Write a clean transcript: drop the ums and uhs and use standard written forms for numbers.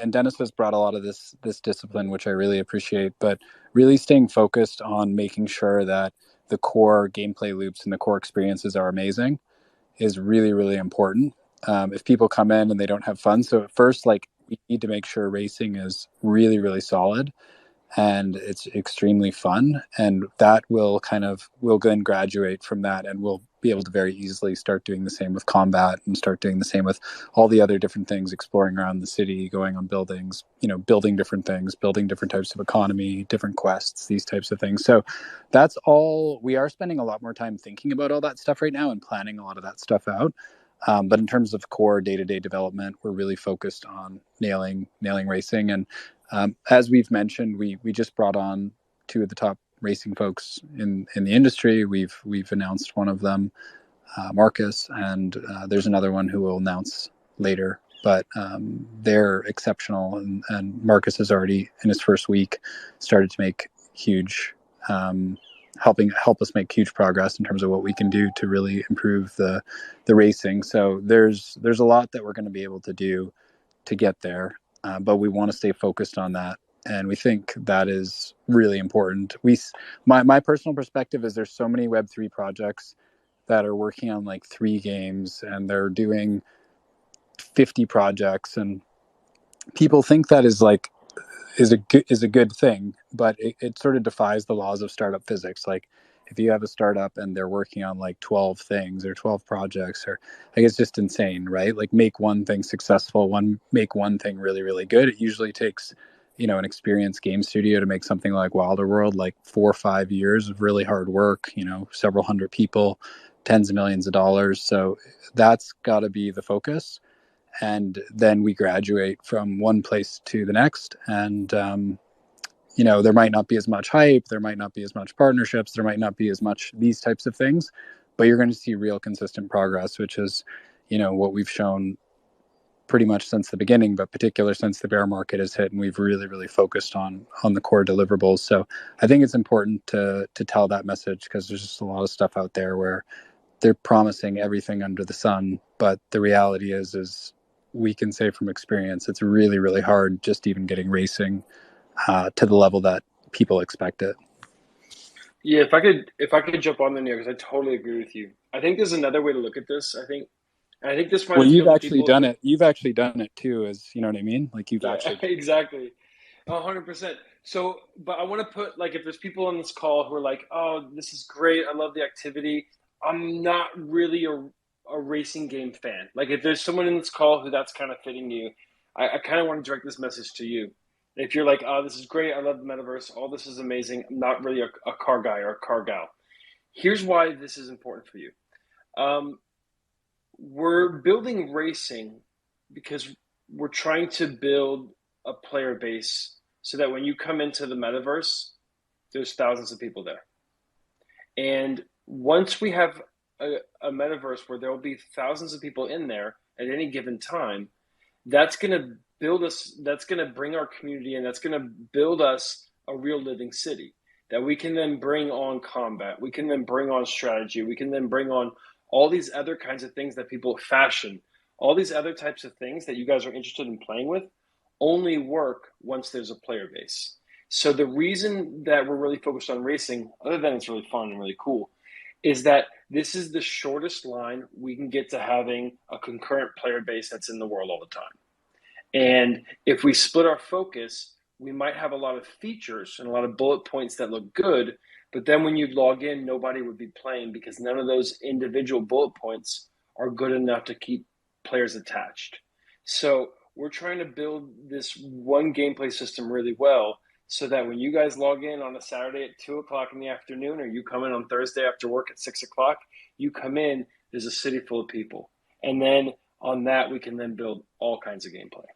and Dennis has brought a lot of this discipline, which I really appreciate, but really staying focused on making sure that the core gameplay loops and the core experiences are amazing is really, really important. If people come in and they don't have fun, so at first, like, we need to make sure racing is really, really solid and it's extremely fun, and that will then graduate from that, and we'll be able to very easily start doing the same with combat and start doing the same with all the other different things, exploring around the city, going on buildings, building different things, building different types of economy, different quests, these types of things. So that's all. We are spending a lot more time thinking about all that stuff right now and planning a lot of that stuff out. But in terms of core day-to-day development, we're really focused on nailing racing. And as we've mentioned, we just brought on two of the top racing folks in the industry. We've announced one of them, Marcus, and there's another one who we'll announce later. But they're exceptional, and Marcus has already, in his first week, started to make huge help us make huge progress in terms of what we can do to really improve the racing. So there's a lot that we're going to be able to do to get there, but we want to stay focused on that, and we think that is really important. My personal perspective is there's so many Web3 projects that are working on like 3 games, and they're doing 50 projects, and people think that is a good thing, but it sort of defies the laws of startup physics. Like, if you have a startup and they're working on like 12 things or 12 projects, or like, it's just insane, right? Like, make one thing successful, make one thing really, really good. It usually takes, an experienced game studio to make something like Wilder World, like 4 or 5 years of really hard work, several hundred people, tens of millions of dollars. So that's got to be the focus, and then we graduate from one place to the next. And there might not be as much hype, there might not be as much partnerships, there might not be as much these types of things, but you're going to see real consistent progress, which is what we've shown pretty much since the beginning, but particular since the bear market has hit, and we've really, really focused on the core deliverables. So I think it's important to tell that message, because there's just a lot of stuff out there where they're promising everything under the sun, but the reality is we can say from experience, it's really, really hard just even getting racing to the level that people expect it. Yeah, if I could jump on there, because I totally agree with you. I think there's another way to look at this. I think this might Well, appeal you've to actually people done who, it. You've actually done it too, as you know what I mean? Like, you've yeah, actually. exactly, 100%. So, but I want to put, like, if there's people on this call who are like, "Oh, this is great. I love the activity. I'm not really a racing game fan." Like, if there's someone in this call who that's kind of fitting you, I kind of want to direct this message to you. If you're like, "Oh, this is great. I love the metaverse. All this is amazing. I'm not really a car guy or a car gal." Here's why this is important for you. Um, we're building racing because we're trying to build a player base so that when you come into the metaverse, there's thousands of people there. And once we have a metaverse where there will be thousands of people in there at any given time, that's going to build us, that's going to bring our community in, that's going to build us a real living city that we can then bring on combat, we can then bring on strategy, we can then bring on all these other kinds of things that people fashion, all these other types of things that you guys are interested in playing with only work once there's a player base. So the reason that we're really focused on racing, other than it's really fun and really cool, is that this is the shortest line we can get to having a concurrent player base that's in the world all the time. And if we split our focus, we might have a lot of features and a lot of bullet points that look good, but then when you log in, nobody would be playing because none of those individual bullet points are good enough to keep players attached. So we're trying to build this one gameplay system really well so that when you guys log in on a Saturday at 2 o'clock in the afternoon, or you come in on Thursday after work at 6 o'clock, you come in, there's a city full of people. And then on that, we can then build all kinds of gameplay.